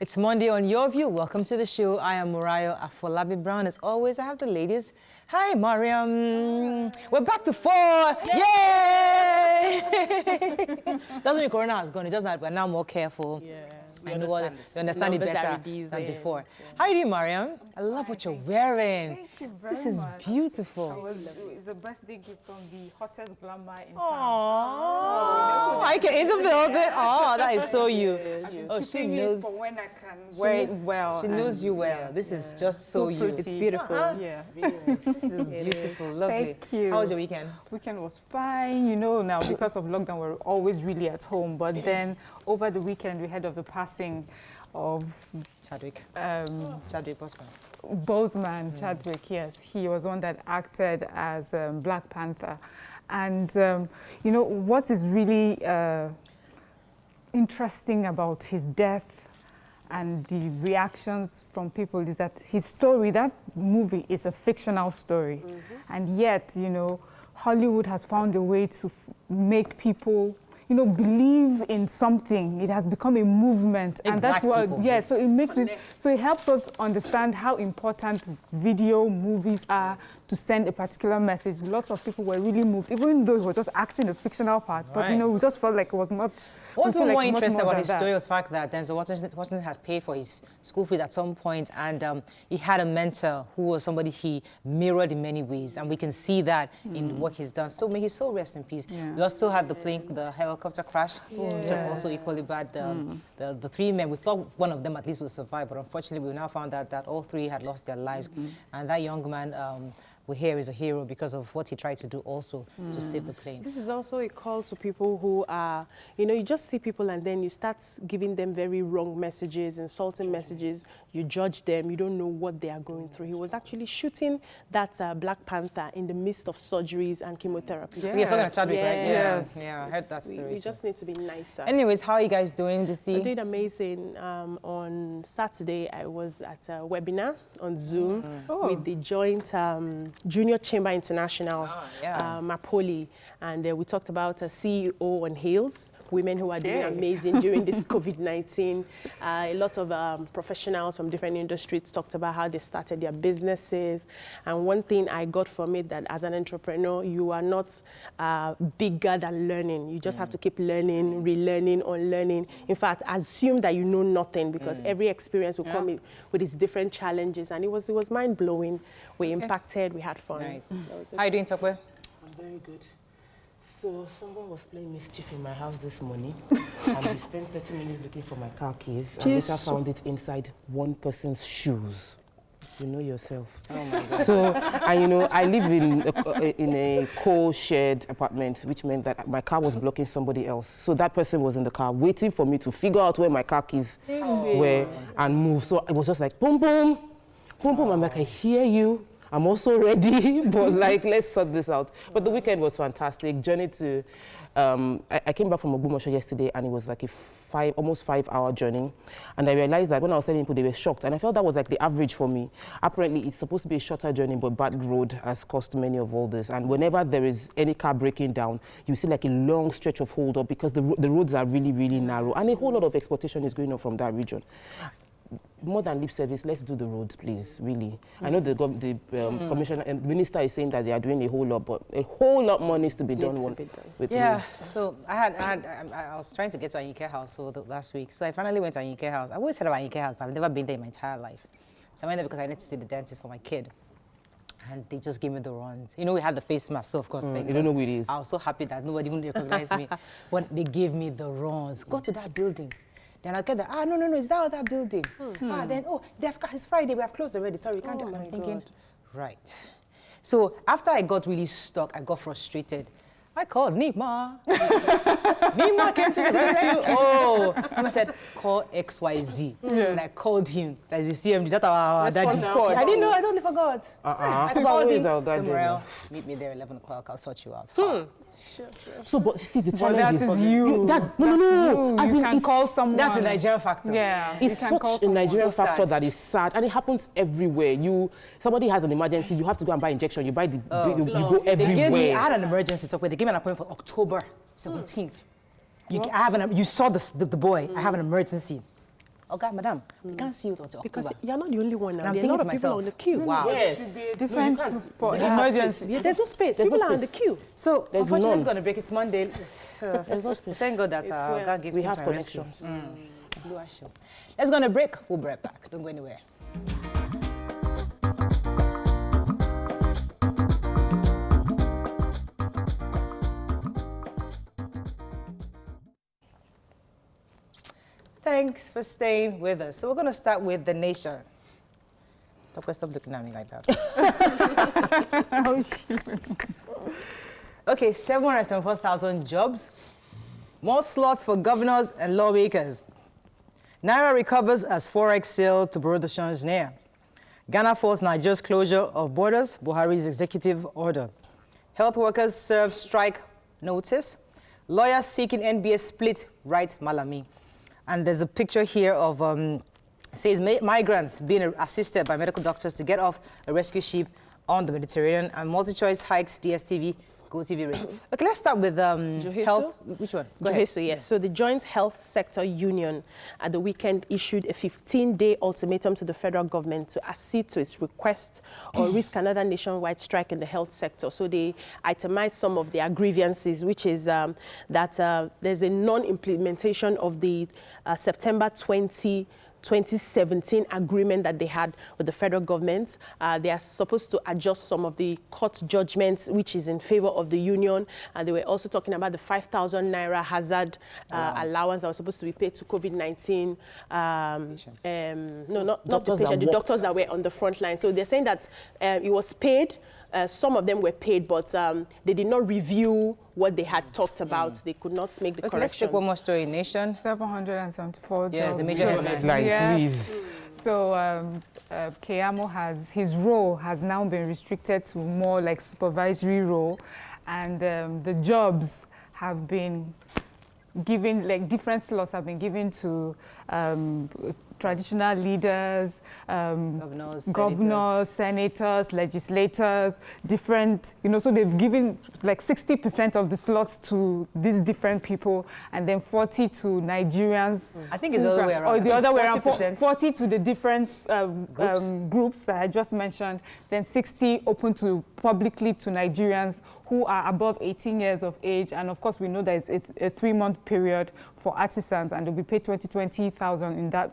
It's Monday on Your View. Welcome to the show. I am Murayo Afolabi Brown. As always, I have the ladies. Hi, Mariam. We're back to 4. Yay! Doesn't mean Corona has gone. It's just that we're now more careful. Yeah. We understand it better than before. How are you doing, Mariam? I love what you're wearing. Thank you very much. This is beautiful. It's a birthday gift from the hottest glamour in town. Oh, I can interbuild it. Oh, that is so you. Oh, she knows. For when I can wear it well. She knows you well. Yeah, this is just so you. Pretty. It's beautiful. Yeah. This is beautiful. Lovely. Thank you. How was your weekend? Weekend was fine. You know, now because of lockdown, we're always really at home. But then over the weekend, we heard of the passing of Chadwick. Chadwick Boseman. Boseman, Chadwick, yes. He was one that acted as Black Panther. And, you know, what is really interesting about his death and the reactions from people is that his story, that movie is a fictional story. And yet, you know, Hollywood has found a way to make people, you know, believe in something. It has become a movement, and that's what, yeah, so it makes it, so it helps us understand how important video movies are to send a particular message. Lots of people were really moved, even though he was just acting a fictional part, but, you know, we just felt like it was much. What's more interesting about his story was the fact that Denzel Washington had paid for his school fees at some point, and he had a mentor who was somebody he mirrored in many ways, and we can see that in the work he's done. So may his soul rest in peace. Yeah. We also had the helicopter crash, which was also equally bad. The 3 men, we thought one of them at least would survive, but unfortunately we now found out that all 3 had lost their lives, and that young man we hear is a hero because of what he tried to do also to save the plane. This is also a call to people who are, you know, you just see people and then you start giving them very wrong messages, insulting messages, you judge them, you don't know what they are going through. He was actually shooting that Black Panther in the midst of surgeries and chemotherapy. Yes. Yeah, talking about Chadwick, right? Yes. Yeah, I heard that story. We just need to be nicer. Anyways, how are you guys doing this year? I'm doing amazing. On Saturday, I was at a webinar on Zoom with the joint Junior Chamber International, Mapoli, and we talked about a CEO on Heels, women who are doing amazing during this COVID-19. A lot of professionals from different industries talked about how they started their businesses. And one thing I got from it, that as an entrepreneur, you are not bigger than learning. You just have to keep learning, relearning, unlearning. In fact, assume that you know nothing, because every experience will come with its different challenges. And it was mind-blowing. We impacted, we had fun. Nice. How are you doing, Tokwe? I'm very good. So someone was playing mischief in my house this morning, and we spent 30 minutes looking for my car keys, and later found it inside one person's shoes. You know yourself. Oh my God. So, and you know, I live in a co-shared apartment, which meant that my car was blocking somebody else. So that person was in the car waiting for me to figure out where my car keys were and move. So it was just like, boom, boom, boom, boom. I'm like, I hear you. I'm also ready, but like, let's sort this out. But the weekend was fantastic. Journey to, I came back from Ogbomoso yesterday, and it was like a almost 5-hour journey. And I realized that when I was telling people, they were shocked. And I felt that was like the average for me. Apparently, it's supposed to be a shorter journey, but bad road has caused many of all this. And whenever there is any car breaking down, you see like a long stretch of hold up, because the roads are really, really narrow. And a whole lot of exportation is going on from that region. More than lip service, let's do the roads, please, really. I know the commissioner and minister is saying that they are doing a whole lot, but a whole lot more needs to be done with roads. So I was trying to get to Anyike House last week, so I finally went to Anyike House. I always heard about Anyike House, but I've never been there in my entire life. So I went there because I needed to see the dentist for my kid. And they just gave me the runs. You know, we had the face mask, so of course, you don't know who it is. I was so happy that nobody even recognized me. But they gave me the runs. Go to that building. Then I'll get there. No, is that other building? Then, it's Friday, we have closed already. Sorry, we can't do it. I'm thinking, right. So after I got really stuck, I got frustrated. I called Nima. Nima came to the rescue. Nima said, call XYZ. And I called him. That's the CMD. That's our daddy. I didn't know, I totally forgot. I called him. Tomorrow, meet me there 11 o'clock. I'll sort you out. Sure. So, but see, the challenge is you. No. As you can call someone. That's a Nigerian factor. Yeah. It's such a Nigerian factor that is sad, and it happens everywhere. Somebody has an emergency, you have to go and buy injection. You buy you go everywhere. I had an emergency talk where they gave me an appointment for October 17th. You saw the boy. I have an emergency. Okay, madam, we can't see you until Because October. you're not the only one now. And There are a lot of people on the queue. Wow. Yes. Different for emergency. Yeah, there's no space. People are on the queue. So, There's unfortunately, it's none. going to break. It's Monday. Thank God that God gave We me have my connections. rescue. Let's go on a break. We'll be right back. Don't go anywhere. Thanks for staying with us. So we're going to start with the nation. Stop looking at me like that. Okay, 774,000 jobs. More slots for governors and lawmakers. Naira recovers as Forex sale to borrow the shines near. Ghana faults Nigeria's closure of borders, Buhari's executive order. Health workers serve strike notice. Lawyers seeking NBA split right Malami. And there's a picture here of, says migrants being assisted by medical doctors to get off a rescue ship on the Mediterranean, and multi-choice hikes DSTV, GOTV rates. Okay, let's start with health. Which one? Go ahead. Yes. So the Joint Health Sector Union at the weekend issued a 15-day ultimatum to the federal government to accede to its request or risk another nationwide strike in the health sector. So they itemized some of their grievances, which is that there's a non-implementation of the September 2017 agreement that they had with the federal government. They are supposed to adjust some of the court judgments, which is in favor of the union. And they were also talking about the 5,000 Naira hazard allowance that was supposed to be paid to COVID-19. No, not the patient, the doctors that were on the front line. So they're saying that it was paid. Some of them were paid, but they did not review what they had talked about. They could not make the corrections. Let's take one more story. Nation. 774 jobs. Yes, the major headline. Yes. So Keyamo his role has now been restricted to more like supervisory role, and the jobs have been given, like different slots have been given to traditional leaders, governors, senators, legislators, different, so they've given like 60% of the slots to these different people, and then 40 to Nigerians. I think it's the other way around. Or the other way around, 40 to the different groups that I just mentioned, then 60 open to publicly to Nigerians who are above 18 years of age. And of course, we know that it's a 3-month period for artisans, and they'll be paid 20,000 in that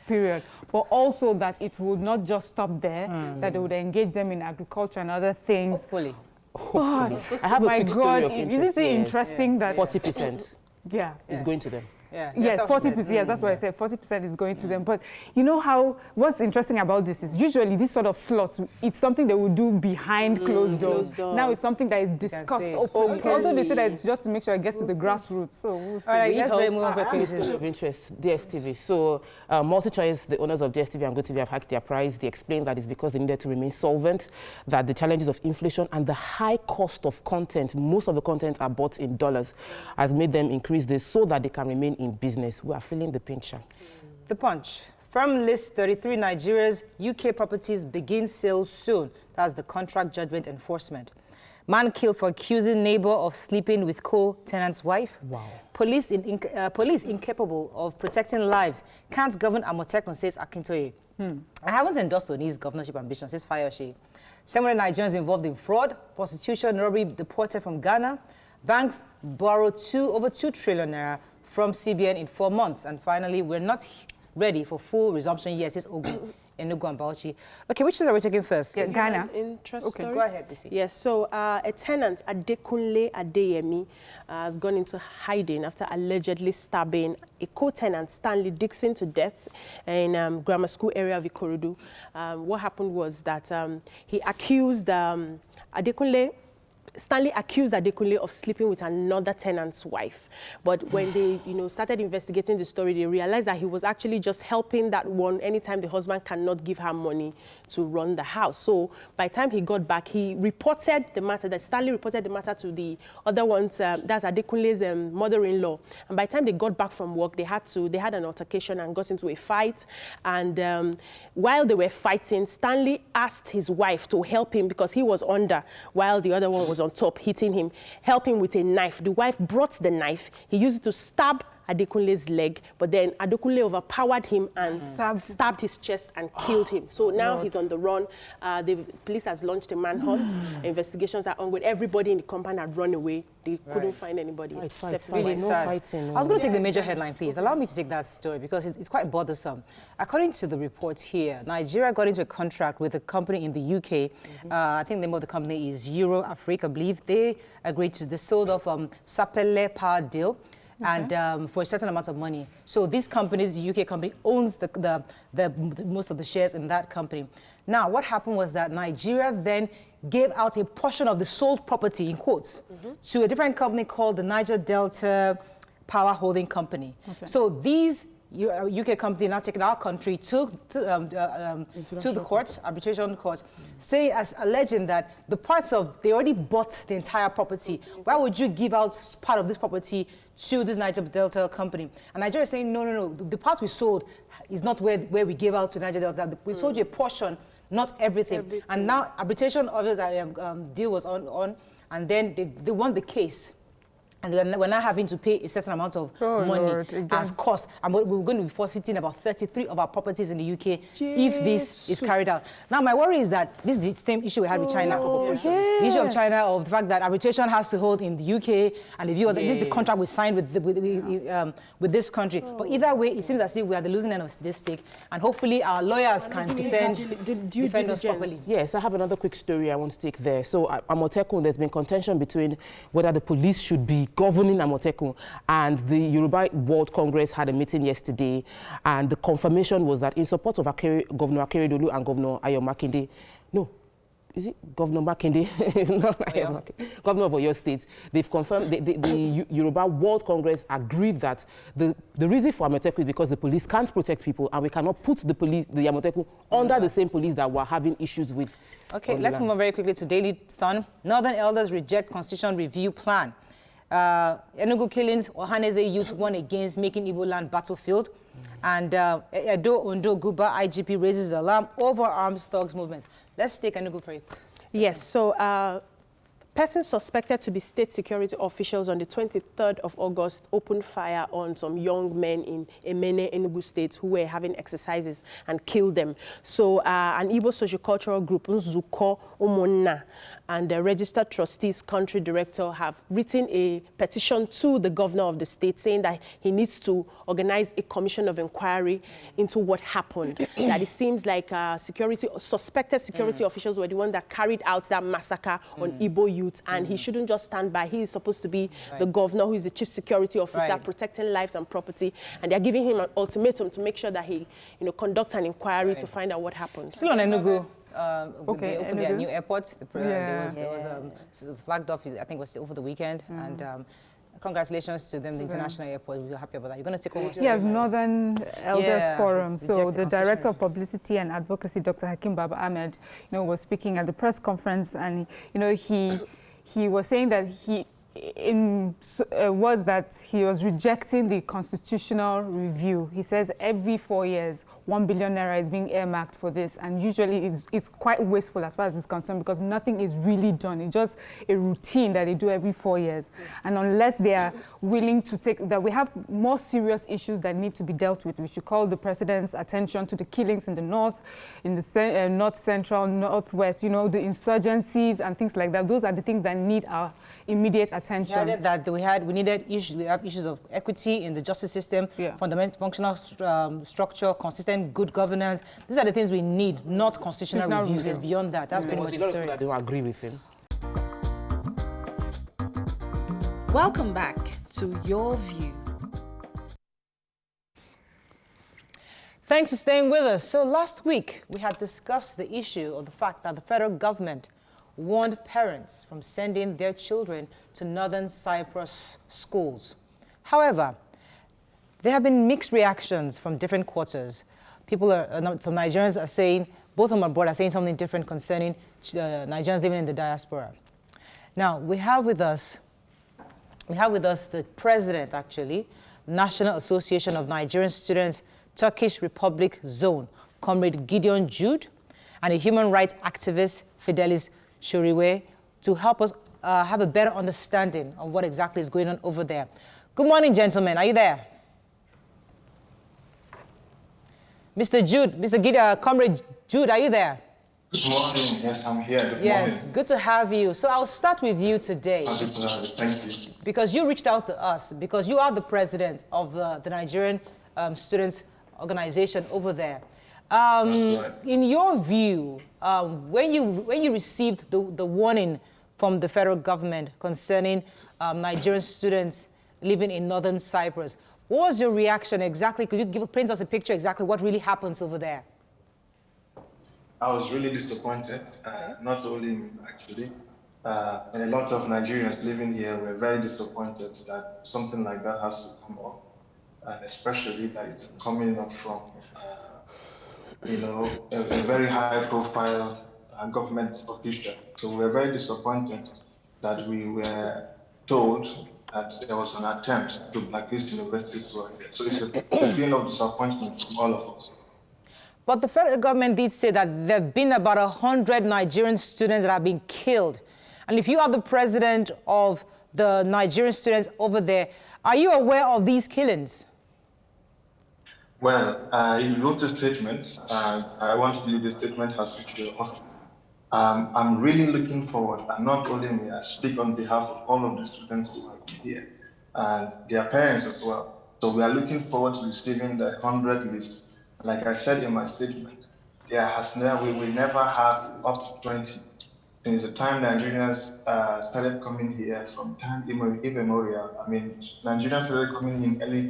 period, but also that it would not just stop there, that they would engage them in agriculture and other things. Hopefully. But, I have a quick story of isn't interest. it interesting that 40% is going to them. Yes, 40%. Yes, that's why I said 40% is going to them. But you know what's interesting about this is usually this sort of slots, it's something they will do behind closed doors. Now it's something that is discussed openly. Although they say that it's just to make sure it gets to the grassroots. So we'll see. All right, let's move on quickly. Story of interest, DSTV. So MultiChoice, the owners of DSTV and GOTV have hiked their price. They explained that it's because they needed to remain solvent, that the challenges of inflation and the high cost of content, most of the content are bought in dollars, has made them increase this so that they can remain in business. We are feeling the pinch. The Punch. Firm lists 33 Nigeria's UK properties begin sale soon. That's the contract judgment enforcement. Man killed for accusing neighbor of sleeping with co-tenant's wife. Wow. Police incapable of protecting lives. Can't govern Amotekun, says Akintoye. I haven't endorsed Oni's governorship ambition, says Fayoshe. 700 Nigerians involved in fraud, prostitution, robbery deported from Ghana. Banks borrowed over 2 trillion naira from CBN in 4 months. And finally, we're not ready for full resumption yet, says Ogun, Enugu and Bauchi. Okay, which are we taking first? Yeah, Ghana. Okay, go ahead, BC. Yes, so a tenant, Adekunle Adeyemi, has gone into hiding after allegedly stabbing a co-tenant, Stanley Dixon, to death in grammar school area of Ikorodu. What happened was that he accused Stanley accused Adekunle of sleeping with another tenant's wife. But when they, started investigating the story, they realized that he was actually just helping that one anytime the husband cannot give her money to run the house. So by the time he got back, he reported the matter, that Stanley reported the matter to the other ones, that's Adekunle's mother-in-law. And by the time they got back from work, they had an altercation and got into a fight. And while they were fighting, Stanley asked his wife to help him because he was under, while the other one was on on top, hitting him, help him with a knife. The wife brought the knife. He used it to stab Adekunle's leg, but then Adekunle overpowered him and stabbed his chest and killed him. So now he's on the run. The police has launched a manhunt. Investigations are on with everybody in the compound had run away. They couldn't find anybody. Really sad. I was going to take the major headline, please. Allow me to take that story because it's quite bothersome. According to the reports here, Nigeria got into a contract with a company in the UK. I think the name of the company is Euro Africa, I believe. They agreed to the sold off Sapele Power deal. And for a certain amount of money. So this company, this UK company, owns the most of the shares in that company. Now, what happened was that Nigeria then gave out a portion of the sold property, in quotes, to a different company called the Niger Delta Power Holding Company. So these UK company now taking our country to the court, arbitration court, saying, alleging that the parts of, they already bought the entire property. Why would you give out part of this property to this Niger Delta company? And Nigeria is saying, no, the part we sold is not where we gave out to Niger Delta. We sold you a portion, not everything. And now arbitration deal was on, and then they won the case. And we're now having to pay a certain amount of money as cost. And we're going to be forfeiting about 33 of our properties in the UK if this is carried out. Now, my worry is that this is the same issue we had with China. The issue of China, of the fact that arbitration has to hold in the UK, and this is the contract we signed with this country. But either way, it seems as if we are the losing end of this stake, and hopefully our lawyers can defend us properly. Yes, I have another quick story I want to take there. So, Amotekun, there's been contention between whether the police should be governing Amotekun, and the Yoruba World Congress had a meeting yesterday, and the confirmation was that in support of Governor Akeredolu and Governor Ayo Makinde, is it Governor Makinde? Governor of Oyo State, they've confirmed, the Yoruba World Congress agreed that the reason for Amotekun is because the police can't protect people, and we cannot put the Amotekun under the same police that we're having issues with. Okay, let's move on very quickly to Daily Sun. Northern elders reject constitution review plan. Enugu killings, Ohaneze youth won against making Igbo land battlefield. And Edo Ondo Guba IGP raises alarm over arms thugs movements. Let's take Enugu for it. Yes, so persons suspected to be state security officials on the 23rd of August opened fire on some young men in Emene, Enugu State, who were having exercises and killed them. So an Igbo sociocultural group, Nzuko Umonna, and the registered trustees country director have written a petition to the governor of the state saying that he needs to organize a commission of inquiry into what happened. That it seems like suspected security officials were the ones that carried out that massacre on Igbo youth, and he shouldn't just stand by. He is supposed to be the governor, who is the chief security officer, protecting lives and property, and they're giving him an ultimatum to make sure that he conducts an inquiry to find out what happened. Still on Enugu. They opened their new airport. There was flagged off, I think it was over the weekend. And congratulations to them, the international airport. We're happy about that. You're going to take over? Yes, Northern Elders Forum. So the Director of Publicity and Advocacy, Dr. Hakim Baba Ahmed, was speaking at the press conference, and he was saying that he was rejecting the constitutional review. He says every 4 years, 1 billion naira is being earmarked for this, and usually it's quite wasteful as far as it's concerned because nothing is really done. It's just a routine that they do every 4 years. And unless they are willing to take that, we have more serious issues that need to be dealt with. We should call the president's attention to the killings in the north, in the north central, northwest, the insurgencies and things like that. Those are the things that need our immediate attention. We added that we have issues of equity in the justice system, fundamental functional structure, consistent good governance. These are the things we need, not constitutional review. It's beyond that. That's pretty much the story. I don't agree with him. Welcome back to Your View. Thanks for staying with us. So last week, we had discussed the issue of the fact that the federal government warned parents from sending their children to Northern Cyprus schools. However, there have been mixed reactions from different quarters. Some Nigerians are saying, both of them abroad are saying something different concerning Nigerians living in the diaspora. Now, we have with us the president, actually, National Association of Nigerian Students, Turkish Republic Zone, Comrade Gideon Jude, and a human rights activist, Fidelis Soriwei, to help us have a better understanding of what exactly is going on over there. Good morning, gentlemen. Are you there? Mr. Jude, Comrade Jude, are you there? Good morning. Yes, I'm here. Good yes, morning. Good to have you. So I'll start with you today. Thank you. Because you reached out to us, because you are the president of the Nigerian Students Organization over there. Right. In your view, when you received the warning from the federal government concerning Nigerian students living in Northern Cyprus, what was your reaction exactly? Could you paint us a picture exactly what really happens over there? I was really disappointed, not only me, actually. And a lot of Nigerians living here were very disappointed that something like that has to come up, and especially that it's coming up from, a very high-profile government official. So we were very disappointed that we were told that there was an attempt to blacklist universities. So it's a feeling of disappointment from all of us. But the federal government did say that there have been about 100 Nigerian students that have been killed. And if you are the president of the Nigerian students over there, are you aware of these killings? Well, you wrote a statement. I want to believe the statement has reached your office. I'm really looking forward, and not only me, I speak on behalf of all of the students who are here, and their parents as well. So we are looking forward to receiving the 100 list. Like I said in my statement, we will never have up to 20. Since the time Nigerians started coming here from time immemorial, I mean, Nigerians started coming in early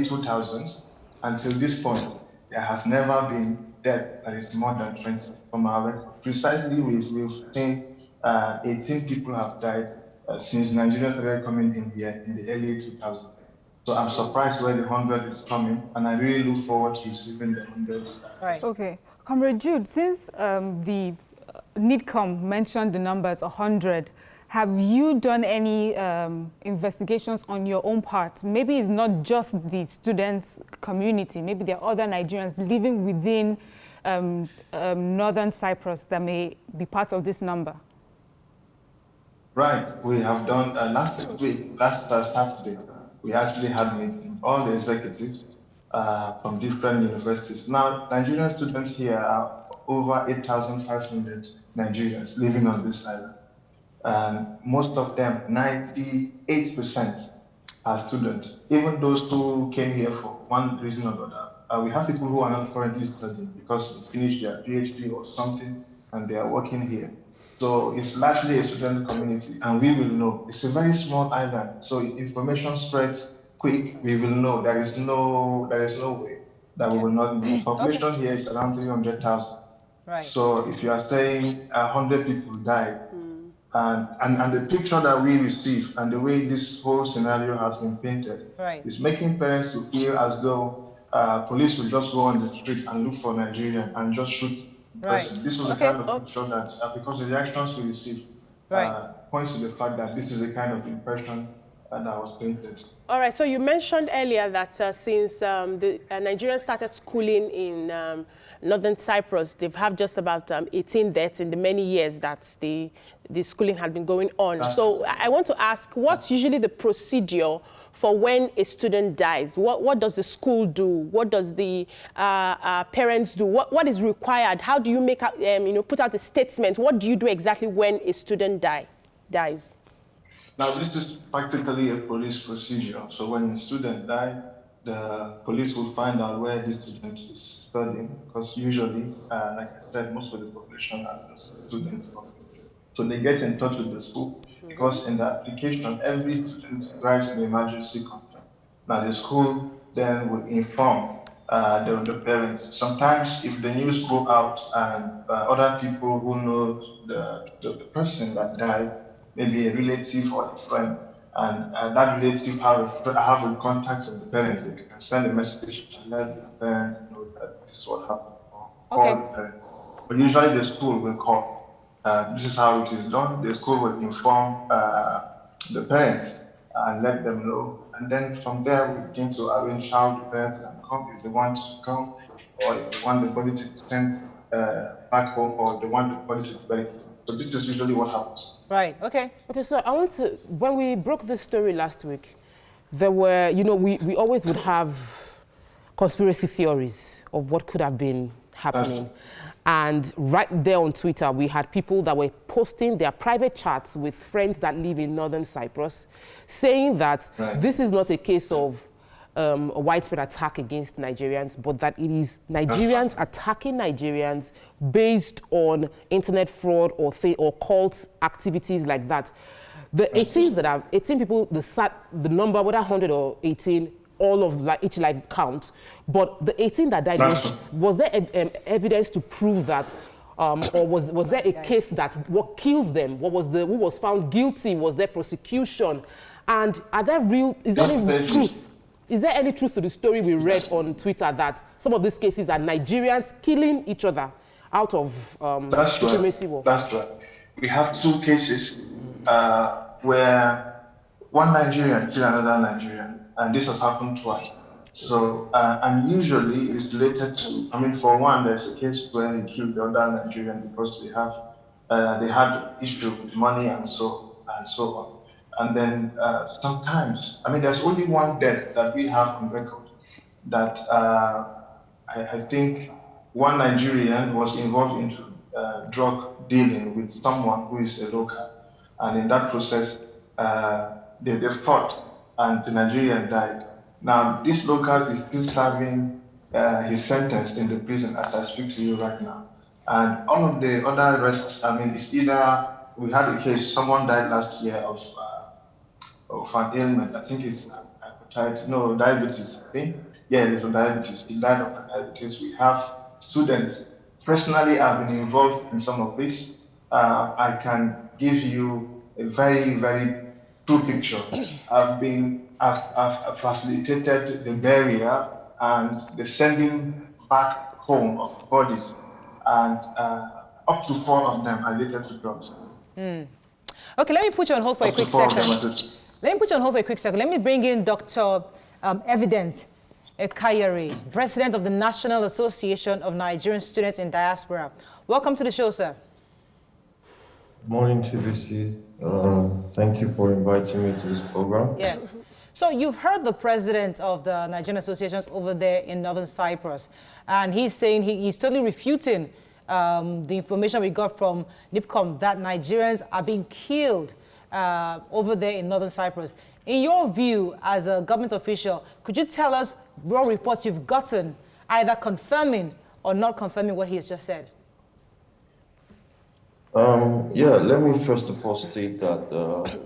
2000s. Until this point, there has never been death that is more than 20 from our record. Precisely, we've seen 18 people have died since Nigerians started coming in here in the early 2000s. So I'm surprised where the 100 is coming, and I really look forward to receiving the 100. Right. Okay. Comrade Jude, since the NIDCOM mentioned the numbers 100, have you done any investigations on your own part? Maybe it's not just the students' community. Maybe there are other Nigerians living within Northern Cyprus that may be part of this number. Right. We have done last Saturday. We actually had meetings, all the executives from different universities. Now, Nigerian students here are over 8,500 Nigerians living on this island. And most of them, 98%, are students. Even those who came here for one reason or another. We have people who are not currently studying because they finished their PhD or something and they are working here. So it's largely a student community, and we will know. It's a very small island, so if information spreads quick, we will know. There is no way that we will not know. Population here is around 300,000. Right. So if you are saying 100 people died, and the picture that we receive and the way this whole scenario has been painted is making parents to feel as though police will just go on the street and look for Nigerian and just shoot. Right. This was the kind of picture that, because the reactions we received points to the fact that this is the kind of impression that was painted. All right, so you mentioned earlier that since the Nigerians started schooling in Northern Cyprus, they've had just about 18 deaths in the many years that the schooling had been going on. So I want to ask, what's usually the procedure for when a student dies? What does the school do? What does the parents do? What is required? How do you make put out a statement? What do you do exactly when a student dies? Now, this is practically a police procedure. So when a student dies, the police will find out where the student is studying, because usually, like I said, most of the population are students. So they get in touch with the school, because in the application, every student writes an emergency contact. Now, the school then will inform the parents. Sometimes, if the news go out and other people who know the person that died, maybe a relative or a friend, and that relative have a contact with the parents, they can send a message and let the parents know that this is what happened, or call the parents. But usually the school will call. This is how it is done. The school will inform the parents and let them know. And then from there, we begin to arrange how the parents can come, if they want to come, or if they want the body to be sent back home, or they want the body to be buried. So this is usually what happens. Right, okay. Okay, so I want to, when we broke this story last week, there were, you know, we always would have conspiracy theories of what could have been happening. And right there on Twitter, we had people that were posting their private chats with friends that live in Northern Cyprus, saying that this is not a case of a widespread attack against Nigerians, but that it is Nigerians attacking Nigerians based on internet fraud or cult activities like that. The 18 that are 18 people, the number, whether 100 or 18, all of each life counts. But the 18 that died, was there evidence to prove that, or was there a case that what killed them? Who was found guilty? Was there prosecution? And are there is there any truth? Is there any truth to the story we read on Twitter that some of these cases are Nigerians killing each other out of supremacy war? That's right. We have 2 cases where one Nigerian killed another Nigerian, and this has happened twice. So, and usually it's related to, I mean, for one, there's a case where they killed the other Nigerian because they had issue with money and so on. And then sometimes, I mean, there's only one death that we have on record that I think one Nigerian was involved into drug dealing with someone who is a local. And in that process, they fought and the Nigerian died. Now, this local is still serving his sentence in the prison as I speak to you right now. And all of the other arrests, I mean, it's either, we had a case, someone died last year of an ailment. I think it's diabetes. I think, yeah, it was diabetes. He died of diabetes. We have students. Personally, I've been involved in some of this. I can give you a very, very true picture. I've facilitated the burial and the sending back home of bodies, and up to 4 of them are related to drugs. Okay, let me put you on hold for a quick second. Let me bring in Dr. Evident Ekayari, President of the National Association of Nigerian Students in Diaspora. Welcome to the show, sir. Good morning to VC. Thank you for inviting me to this program. Yes. So you've heard the president of the Nigerian associations over there in Northern Cyprus, and he's saying he's totally refuting the information we got from NIDCOM that Nigerians are being killed over there in Northern Cyprus. In your view, as a government official, could you tell us what reports you've gotten, either confirming or not confirming what he has just said? Yeah, let me first of all state that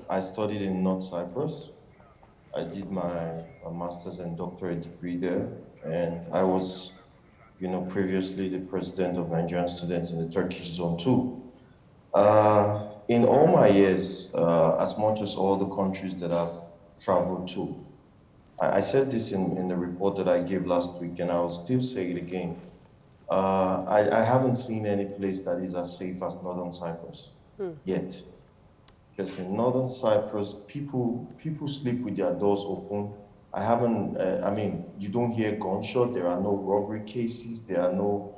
I studied in North Cyprus. I did my master's and doctorate degree there, and I was, previously the president of Nigerian students in the Turkish zone too. In all my years, as much as all the countries that I've traveled to, I said this in the report that I gave last week, and I'll still say it again. I haven't seen any place that is as safe as Northern Cyprus yet. Because in Northern Cyprus, people sleep with their doors open. You don't hear gunshot. There are no robbery cases. There are no,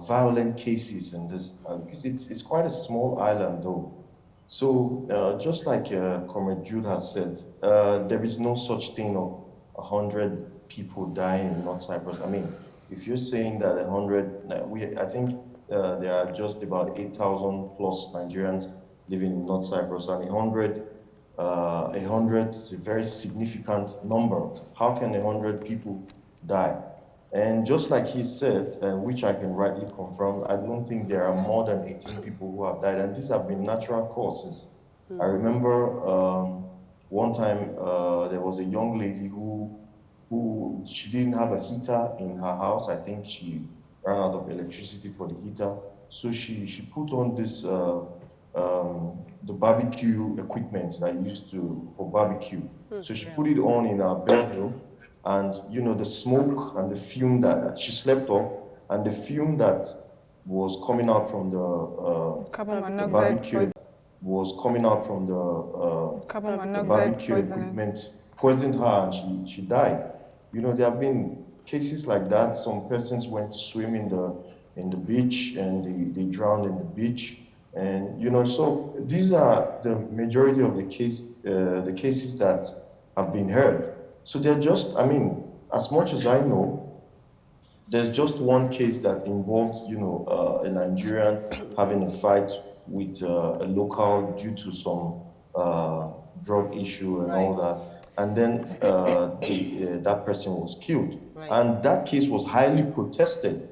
violent cases in this. Because it's quite a small island, though. So just like Comrade Jude has said, there is no such thing of 100 people dying in North Cyprus. I mean, if you're saying that 100, I think there are just about 8,000 plus Nigerians living in North Cyprus, and 100 is a very significant number. How can 100 people die? And just like he said, which I can rightly confirm, I don't think there are more than 18 people who have died, and these have been natural causes. I remember one time there was a young lady who she didn't have a heater in her house. I think she ran out of electricity for the heater. So she put on this, the barbecue equipment that I used for barbecue. So she put it on in her bedroom, and the smoke and the fume that she slept off, and the fume that was coming out from the barbecue was coming out from the barbecue equipment, poisoned her, and she died. There have been cases like that. Some persons went to swim in the beach, and they drowned in the beach. And, you know, so these are the majority of the cases that have been heard. So they're just, I mean, as much as I know, there's just one case that involved, you know, a Nigerian having a fight with a local due to some drug issue and all that. And then that person was killed. And that case was highly protested.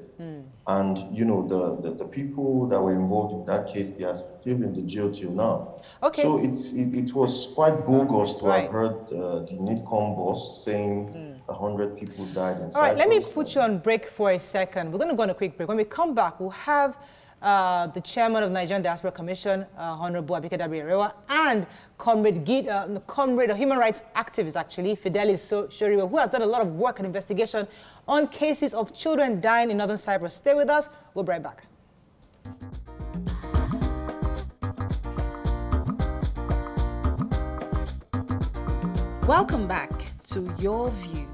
And, you know, the people that were involved in that case, they are still in the jail till now. Okay. So it was quite bogus to have heard the NIDCOM boss saying 100 people died in Cyprus. All right, let me put you on break for a second. We're going to go on a quick break. When we come back, we'll have the chairman of the Nigerian Diaspora Commission, Honorable Abike Dabiri, and Comrade, a human rights activist, actually, Fidelis Soriwei, who has done a lot of work and investigation on cases of children dying in Northern Cyprus. Stay with us. We'll be right back. Welcome back to Your View.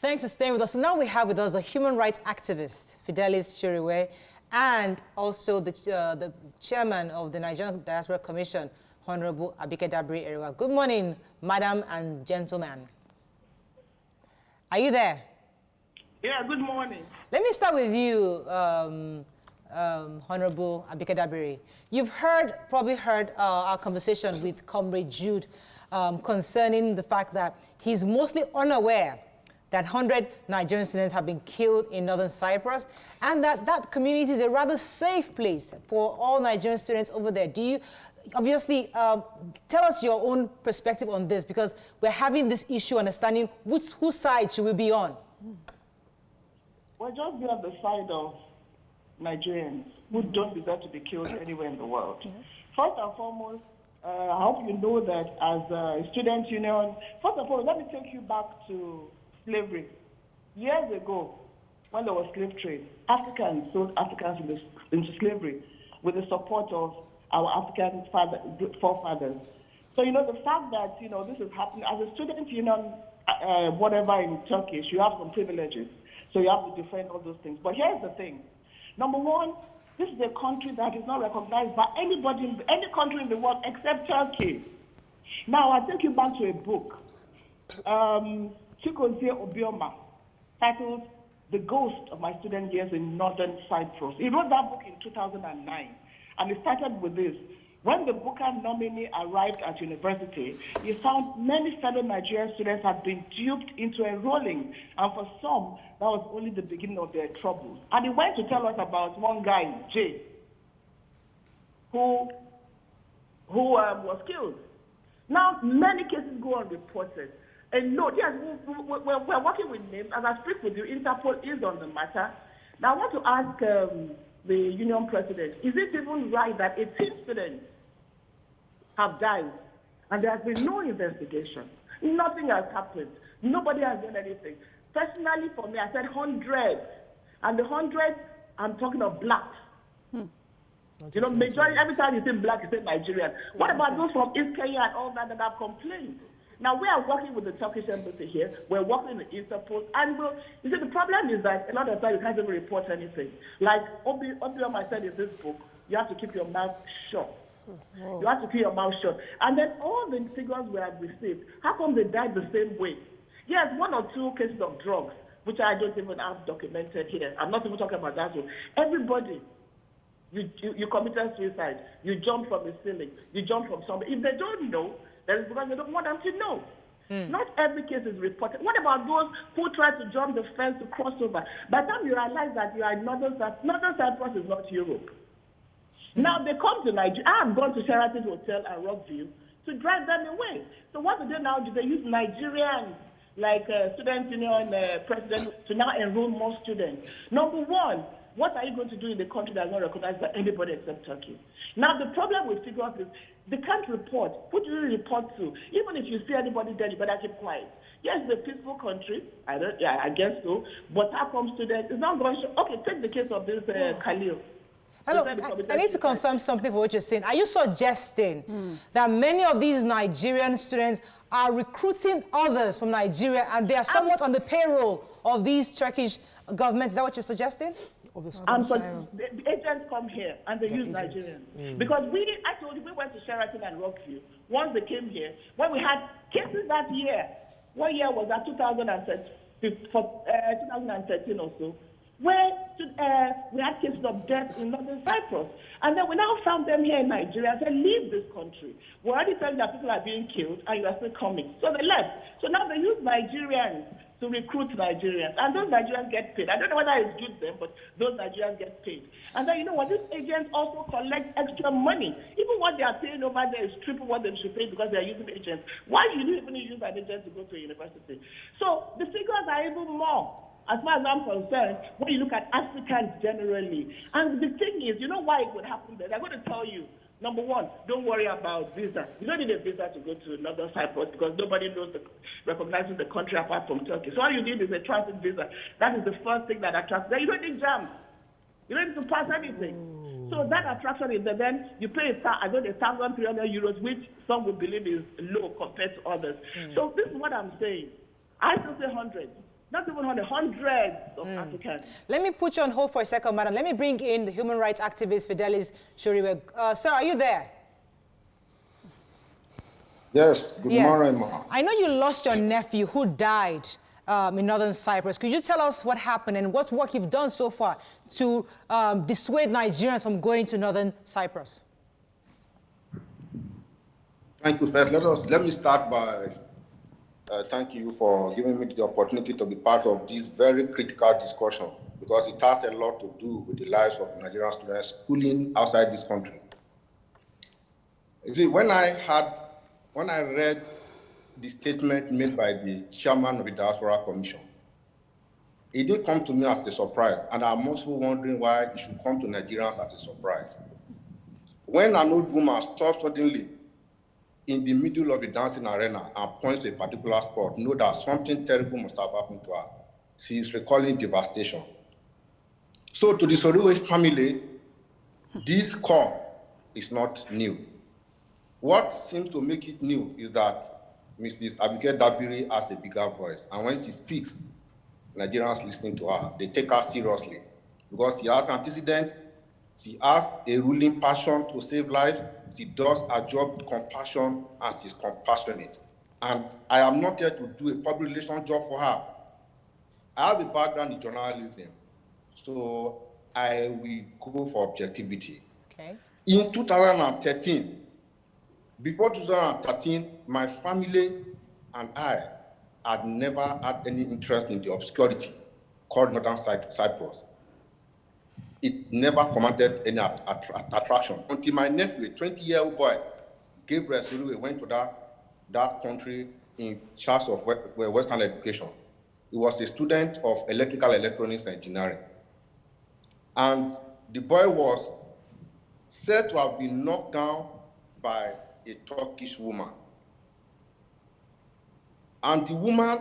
Thanks for staying with us. So now we have with us a human rights activist, Fidelis Soriwei, and also the chairman of the Nigerian Diaspora Commission, Honorable Abike Dabiri. Good morning, madam and gentlemen. Are you there? Yeah, good morning. Let me start with you, Honorable Abike Dabiri. You've probably heard our conversation with Comrade Jude concerning the fact that he's mostly unaware that 100 Nigerian students have been killed in Northern Cyprus, and that community is a rather safe place for all Nigerian students over there. Do you, obviously, tell us your own perspective on this, because we're having this issue understanding whose side should we be on? We'll just be on the side of Nigerians who don't deserve to be killed anywhere in the world. First and foremost, I hope you know that as a student union, first of all, let me take you back to slavery. Years ago, when there was slave trade, Africans sold Africans into slavery with the support of our African forefathers. So, you know, the fact that, you know, this is happening, as a student union, whatever in Turkish, you have some privileges. So you have to defend all those things. But here's the thing. Number one, this is a country that is not recognized by anybody, any country in the world except Turkey. Now, I'll take you back to a book. Chikozie Obioma, titled The Ghost of My Student Years in Northern Cyprus. He wrote that book in 2009, and it started with this. When the Booker nominee arrived at university, he found many fellow Nigerian students had been duped into enrolling, and for some, that was only the beginning of their troubles. And he went to tell us about one guy, Jay, who was killed. Now, many cases go unreported. And no, yes, we're working with names. As I speak with you, Interpol is on the matter. Now, I want to ask the union president, is it even right that 18 students have died and there has been no investigation? Nothing has happened. Nobody has done anything. Personally, for me, I said 100. And the 100, I'm talking of blacks. You know, majority, every time you say black, you say Nigerian. What about those from East Kenya and all that have complained? Now, we are working with the Turkish embassy here. We're working with Interpol. And you see, the problem is that a lot of times you can't even report anything. Like Obioma said in this book, you have to keep your mouth shut. You have to keep your mouth shut. And then all the figures we have received, how come they died the same way? Yes, 1 or 2 cases of drugs, which I don't even have documented here. I'm not even talking about that one. Everybody, you committed suicide. You jumped from the ceiling. You jumped from somewhere. If they don't know, that is because they don't want them to know. Not every case is reported. What about those who try to jump the fence to cross over? By the time you realize that you are in Northern Cyprus is not Europe. Now they come to Nigeria. I have gone to Sheraton Hotel and Rockview to drive them away. So what do they now do? They use Nigerians, like student union president, to now enroll more students. Number one, what are you going to do in the country that is not recognized by anybody except Turkey? Now, the problem with figures is they can't report. Who do you report to? Even if you see anybody dead, you better keep quiet. Yes, it's a peaceful country. I guess so. But how come students? It's not going to... Okay, take the case of this Khalil. Hello, I need to confirm something for what you're saying. Are you suggesting that many of these Nigerian students are recruiting others from Nigeria and they are somewhat on the payroll of these Turkish governments? Is that what you're suggesting? And so the agents come here and they use Nigerians. Because I told you, we went to Sheraton and Rockview. Once they came here, when we had cases that year, one year was at 2013 or so, where we had cases of death in Northern Cyprus. And then we now found them here in Nigeria and said, leave this country. We're already telling that people are being killed and you are still coming. So they left. So now they use Nigerians to recruit Nigerians. And those Nigerians get paid. I don't know whether it's good them, but those Nigerians get paid. And then, you know what, these agents also collect extra money. Even what they are paying over there is triple what they should pay because they are using agents. Why you do even use an agent to go to a university? So the figures are even more, as far as I'm concerned, when you look at Africans generally. And the thing is, you know why it would happen there? They're going to tell you, number one, don't worry about visa. You don't need a visa to go to Northern Cyprus because nobody recognizes the country apart from Turkey. So all you need is a transit visa. That is the first thing that attracts them. You don't need jams. You don't need to pass anything. So that attraction is that then you pay 1,300 euros, which some would believe is low compared to others. So this is what I'm saying. I still say hundreds. Not even hundreds of Africans. Let me put you on hold for a second, madam. Let me bring in the human rights activist, Fidelis Soriwei. Sir, are you there? Yes, good morning, ma. I know you lost your nephew who died in Northern Cyprus. Could you tell us what happened and what work you've done so far to dissuade Nigerians from going to Northern Cyprus? Thank you. First, let me start by thank you for giving me the opportunity to be part of this very critical discussion because it has a lot to do with the lives of Nigerian students schooling outside this country. You see, when I read the statement made by the chairman of the Diaspora Commission, it didn't come to me as a surprise, and I'm also wondering why it should come to Nigerians as a surprise. When an old woman stops suddenly in the middle of the dancing arena and points to a particular spot, know that something terrible must have happened to her. She is recalling devastation. So to the Soriwei family, this call is not new. What seems to make it new is that Mrs. Abike Dabiri has a bigger voice. And when she speaks, Nigerians listening to her, they take her seriously because she has antecedents. She has a ruling passion to save lives. She does her job with compassion, and she's compassionate. And I am not here to do a public relations job for her. I have a background in journalism, so I will go for objectivity. Okay. In 2013, before 2013, my family and I had never had any interest in the obscurity called Northern Cyprus. It never commanded any attraction until my nephew, a 20-year-old boy, Gabriel Soriwei, went to that country in charge of Western education. He was a student of electrical electronics engineering. And the boy was said to have been knocked down by a Turkish woman. And the woman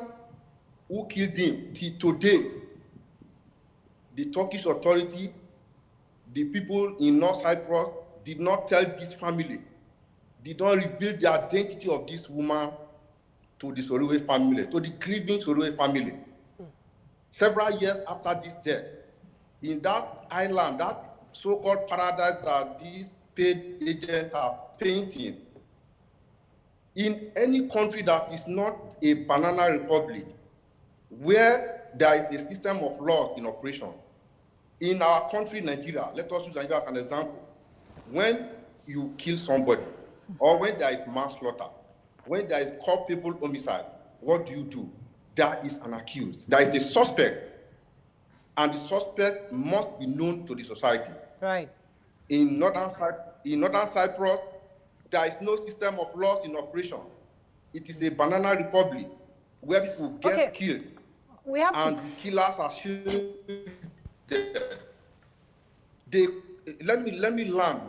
who killed him, till today, the Turkish authority, the people in North Cyprus did not tell this family, did not reveal the identity of this woman to the Soriwei family, to the grieving Soriwei family. Several years after this death, in that island, that so-called paradise that these paid agents are painting, in any country that is not a banana republic, where there is a system of laws in operation, in our country, Nigeria, let us use Nigeria as an example. When you kill somebody, or when there is manslaughter, when there is culpable homicide, what do? There is an accused. There is a suspect, and the suspect must be known to the society. Right. In Northern Cyprus, there is no system of laws in operation. It is a banana republic where people get killed, and the killers are shielded. Let me learn.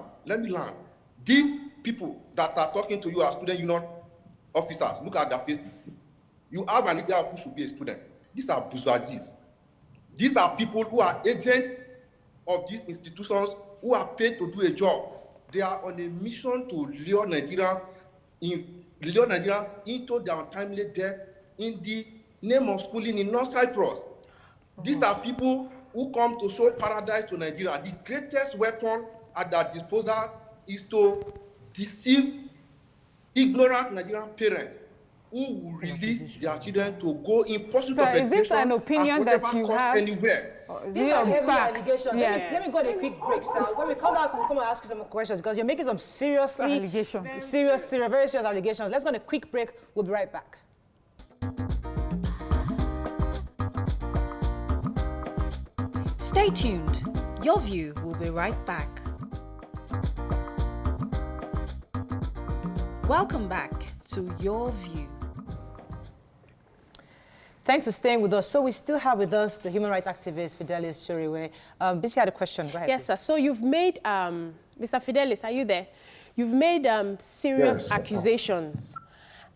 These people that are talking to you as student union officers, look at their faces. You have an idea of who should be a student. These are bourgeoisies. These are people who are agents of these institutions who are paid to do a job. They are on a mission to lure Nigerians into their untimely death in the name of schooling in North Cyprus. These are people who come to show paradise to Nigeria, the greatest weapon at their disposal is to deceive ignorant Nigerian parents who will release their children to go in pursuit of education. Is this an opinion that you have? Anywhere. These are heavy allegations. Yes. Let me go on a quick break, sir. When we come back, we'll come and ask you some more questions because you're making some very serious allegations. Let's go on a quick break. We'll be right back. Stay tuned. Your View will be right back. Welcome back to Your View. Thanks for staying with us. So we still have with us the human rights activist, Fidelis Soriwei. Bisi had a question. Go ahead. Yes, sir. So you've made, Mr. Fidelis, are you there? You've made serious accusations.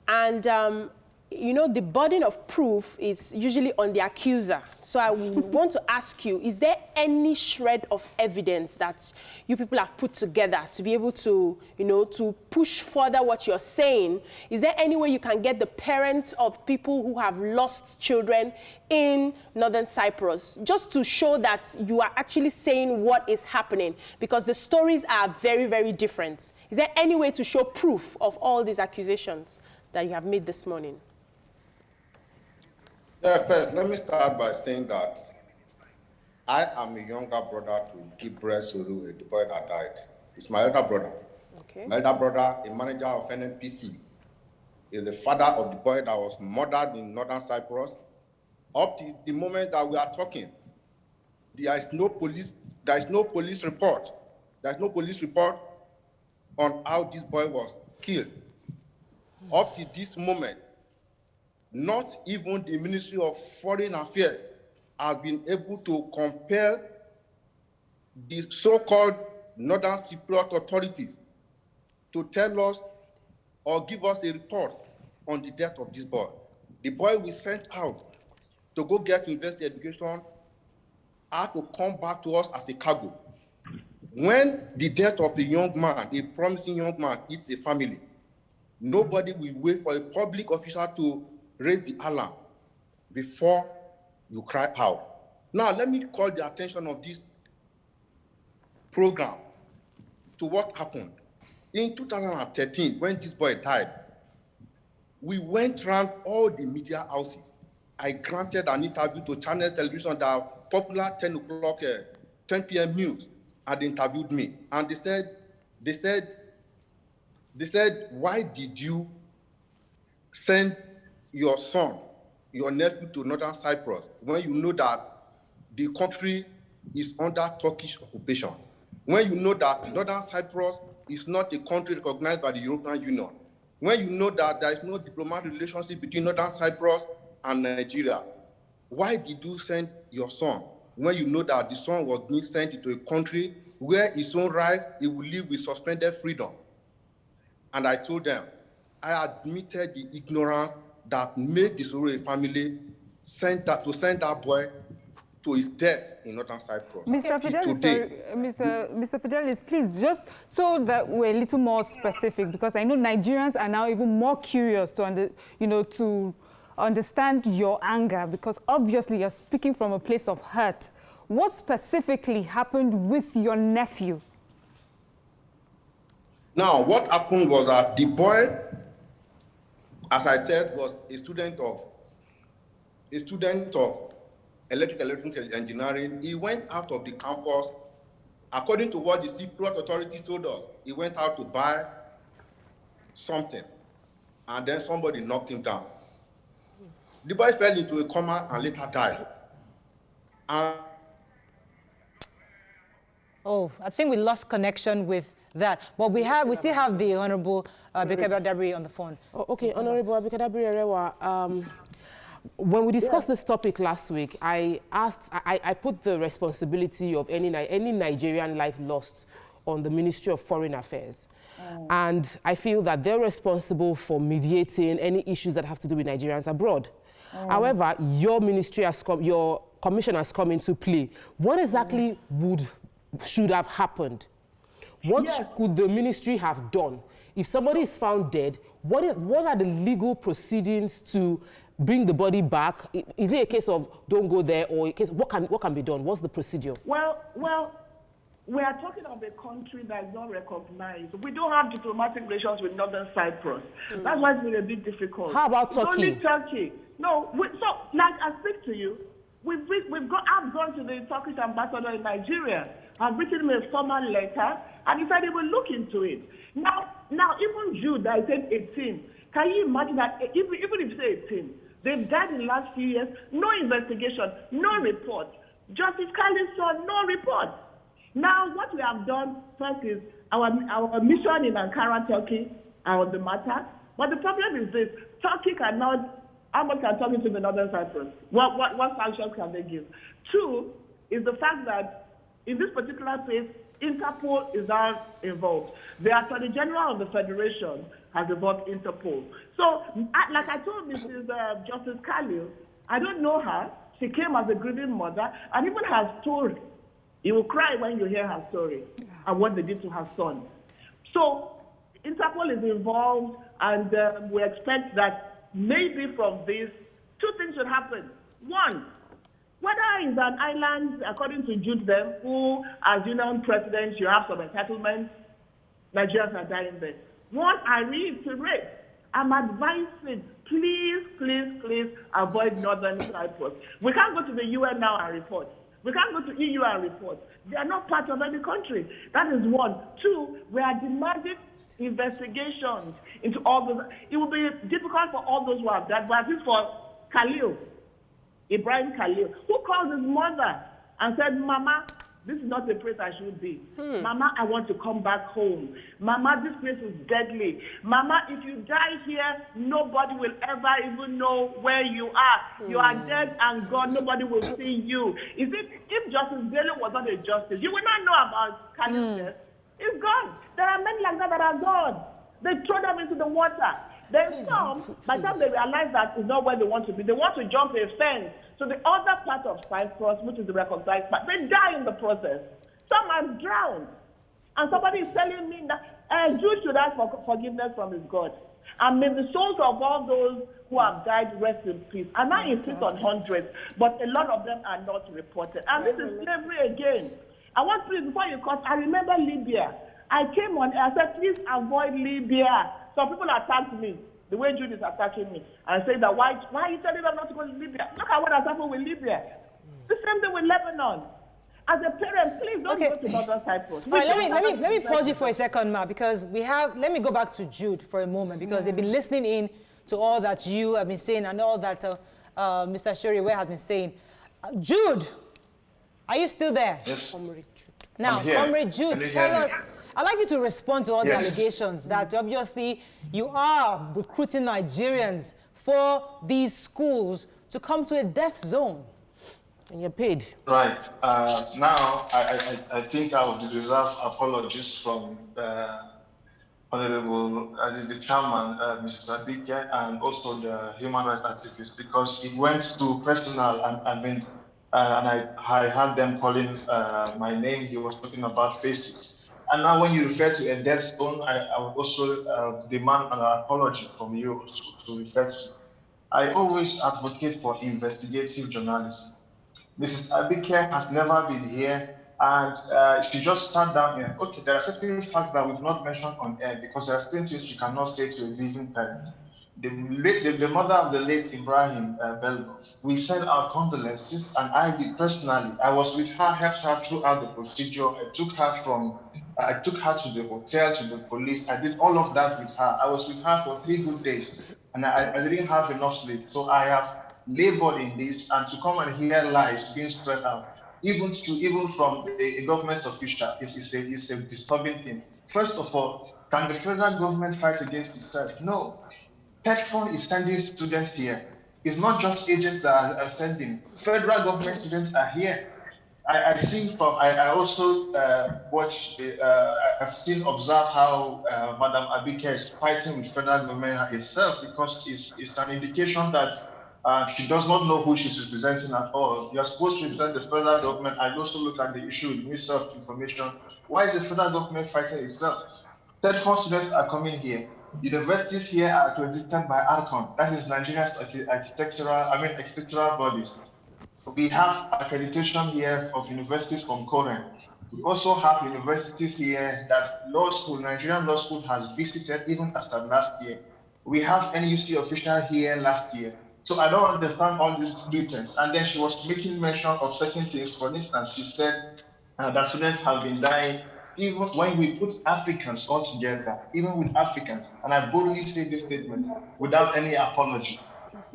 And, you know, the burden of proof is usually on the accuser. So I want to ask you, is there any shred of evidence that you people have put together to be able to, you know, to push further what you're saying? Is there any way you can get the parents of people who have lost children in Northern Cyprus, just to show that you are actually saying what is happening? Because the stories are very, very different. Is there any way to show proof of all these accusations that you have made this morning? Yeah, first, let me start by saying that I am a younger brother to Gideon Jude, the boy that died. It's my elder brother. Okay. My elder brother, a manager of NNPC, is the father of the boy that was murdered in Northern Cyprus. Up to the moment that we are talking, there is no police report. There is no police report on how this boy was killed. Up to this moment, not even the Ministry of Foreign Affairs has been able to compel the so-called Northern Cyprus authorities to tell us or give us a report on the death of this boy. The boy we sent out to go get university education had to come back to us as a cargo. When the death of a young man, a promising young man, hits a family, nobody will wait for a public official to raise the alarm before you cry out. Now, let me call the attention of this program to what happened. In 2013, when this boy died, we went around all the media houses. I granted an interview to Channel Television that are popular 10 p.m. news, and they interviewed me. And they said, why did you send your son, your nephew to Northern Cyprus when you know that the country is under Turkish occupation? When you know that Northern Cyprus is not a country recognized by the European Union? When you know that there is no diplomatic relationship between Northern Cyprus and Nigeria? Why did you send your son when you know that the son was being sent into a country where his own rights, he will live with suspended freedom? And I told them, I admitted the ignorance that made the Soriwei family send that boy to his death in Northern Cyprus. Mr. Fidelis, please, just so that we're a little more specific, because I know Nigerians are now even more curious to understand your anger, because obviously you're speaking from a place of hurt. What specifically happened with your nephew? Now, what happened was that the boy, as I said, was a student of electrical engineering. He went out of the campus. According to what the Cypriot authorities told us, he went out to buy something, and then somebody knocked him down. The boy fell into a coma and later died. Oh, I think we lost connection with that. But we still have the Honorable Abike Dabiri on the phone. Oh, okay, Honorable Abike Dabiri, when we discussed this topic last week, I put the responsibility of any Nigerian life lost on the Ministry of Foreign Affairs. Oh. And I feel that they're responsible for mediating any issues that have to do with Nigerians abroad. Oh. However, your ministry your commission has come into play. What exactly should have happened? What could the ministry have done? If somebody is found dead, what are the legal proceedings to bring the body back? Is it a case of don't go there, or a case what can be done? What's the procedure? Well, we are talking of a country that is not recognized. We don't have diplomatic relations with Northern Cyprus. That's why it's been a bit difficult. How about Turkey? Only Turkey. No, so like I speak to you, I've gone to the Turkish ambassador in Nigeria. I've written him a formal letter, and he said he will look into it. Now even Jude, I said 18. Can you imagine that even if you say 18, they've died in the last few years, no investigation, no report. Justice Khalid saw no report. Now, what we have done first is our mission in Ankara, Turkey, on the matter. But the problem is this: Turkey cannot. How much can Turkey to the Northern Cyprus? What sanctions can they give? Two is the fact that in this particular case, Interpol is now involved. The Attorney General of the Federation has involved Interpol. So, like I told Mrs. Justice Khalil, I don't know her. She came as a grieving mother, and even her story. You will cry when you hear her story and what they did to her son. So Interpol is involved, and we expect that maybe from this, two things should happen. One, whether it's an island, according to Jude them, who as union president, you have some entitlements, Nigerians are dying there. One, I reiterate, I'm advising, please avoid Northern Cyprus. We can't go to the UN now and report. We can't go to EU and report. They are not part of any country. That is one. Two, we are demanding investigations into all those. It will be difficult for all those who have died, but at least for Khalil, Ibrahim Khalil, who called his mother and said, Mama, this is not the place I should be. Mama, I want to come back home. Mama, this place is deadly. Mama, if you die here, nobody will ever even know where you are. You are dead and gone. Nobody will see you. If Justice Bello was not a justice, you will not know about Khalil's death. It's gone. There are men like that that are gone. They throw them into the water. Then some, by the time they realize that it's not where they want to be, they want to jump a fence. So the other part of Cyprus, which is the recognized part, they die in the process. Some are drowned. And somebody is telling me that Jude should ask for forgiveness from his God. And may the souls of all those who have died rest in peace. And I insist on hundreds, but a lot of them are not reported. And this is slavery again. I want to, before you cut, I remember Libya. I came on, I said, please avoid Libya. Some people attacked me, the way Jude is attacking me, and say that why are you telling them not to go to Libya? Look at what has happened with Libya. The same thing with Lebanon. As a parent, please don't go to Northern Cyprus. All right, let me pause you for a second, Ma, because let me go back to Jude for a moment, because they've been listening in to all that you have been saying and all that Mr. Soriwei has been saying. Jude, are you still there? Yes. Now, Comrade Jude, tell us. I'd like you to respond to all the allegations that obviously you are recruiting Nigerians for these schools to come to a death zone. And you're paid. Right. Now, I think I would deserve apologies from Honorable the Chairman, Mrs. Abike, and also the human rights activists, because it went too personal, and I had them calling my name. He was talking about faces. And now when you refer to a death zone, I would also demand an apology from you to refer to. I always advocate for investigative journalism. Mrs. Abike has never been here, and she just sat down here. Okay, there are certain facts that we've not mentioned on air because there are certain things she cannot say to a living parent. The mother of the late Ibrahim Bello, we sent our condolences, and I did personally. I was with her, helped her throughout the procedure. I took her to the hotel, to the police. I did all of that with her. I was with her for 3 good days, and I didn't have enough sleep. So I have labored in this, and to come and hear lies being spread out, even from a government official, is a disturbing thing. First of all, can the federal government fight against itself? No. TEDFON is sending students here. It's not just agents that are sending. Federal government students are here. I also observe how Madam Abike is fighting with federal government itself, because it's an indication that she does not know who she's representing at all. You're supposed to represent the federal government. I also look at the issue with the Minister of Information. Why is the federal government fighting itself? TEDFON students are coming here. Universities here are accredited by ARCON, that is Nigeria's architectural bodies. We have accreditation here of universities from Korea. We also have universities here that Nigerian law school has visited even as of last year. We have NUC official here last year. So I don't understand all these details. And then she was making mention of certain things. For instance, she said that students have been dying even when we put Africans all together, even with Africans. And I boldly say this statement without any apology.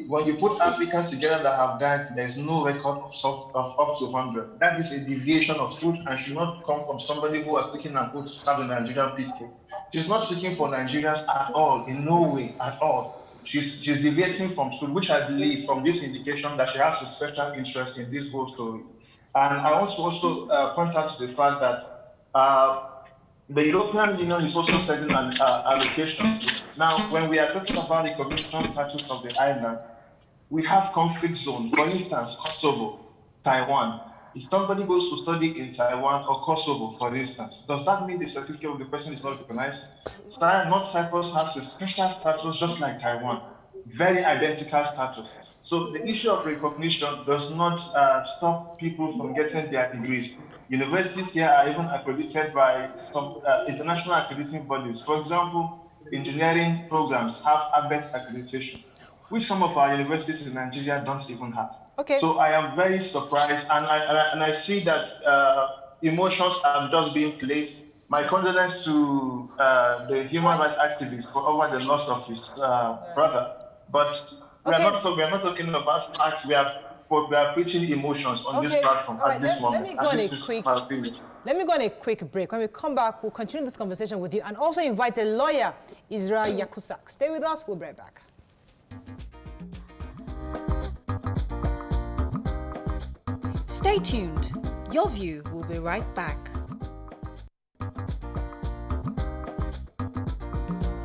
When you put Africans together that have died, there is no record of up to 100. That is a deviation of truth and should not come from somebody who has taken an oath to serve the Nigerian people. She's not speaking for Nigerians at all, in no way at all. She's deviating from truth, which I believe from this indication that she has a special interest in this whole story. And I want to also point out to the fact that the European Union is also setting an allocation. Now, when we are talking about recognition status of the island, we have conflict zones. For instance, Kosovo, Taiwan. If somebody goes to study in Taiwan or Kosovo, for instance, does that mean the certificate of the person is not recognized? North Cyprus has a special status just like Taiwan, very identical status. So the issue of recognition does not stop people from getting their degrees. Universities here are even accredited by some international accrediting bodies. For example, engineering programs have ABET accreditation, which some of our universities in Nigeria don't even have. Okay. So I am very surprised, and I see that emotions are just being played. My condolence to the human rights activist for over the loss of his brother, but we are not talking about facts. We are preaching emotions on this platform at this moment. Let me go on a quick break. When we come back, we'll continue this conversation with you and also invite a lawyer, Israel Yakusak. Stay with us. We'll be right back. Stay tuned. Your View will be right back.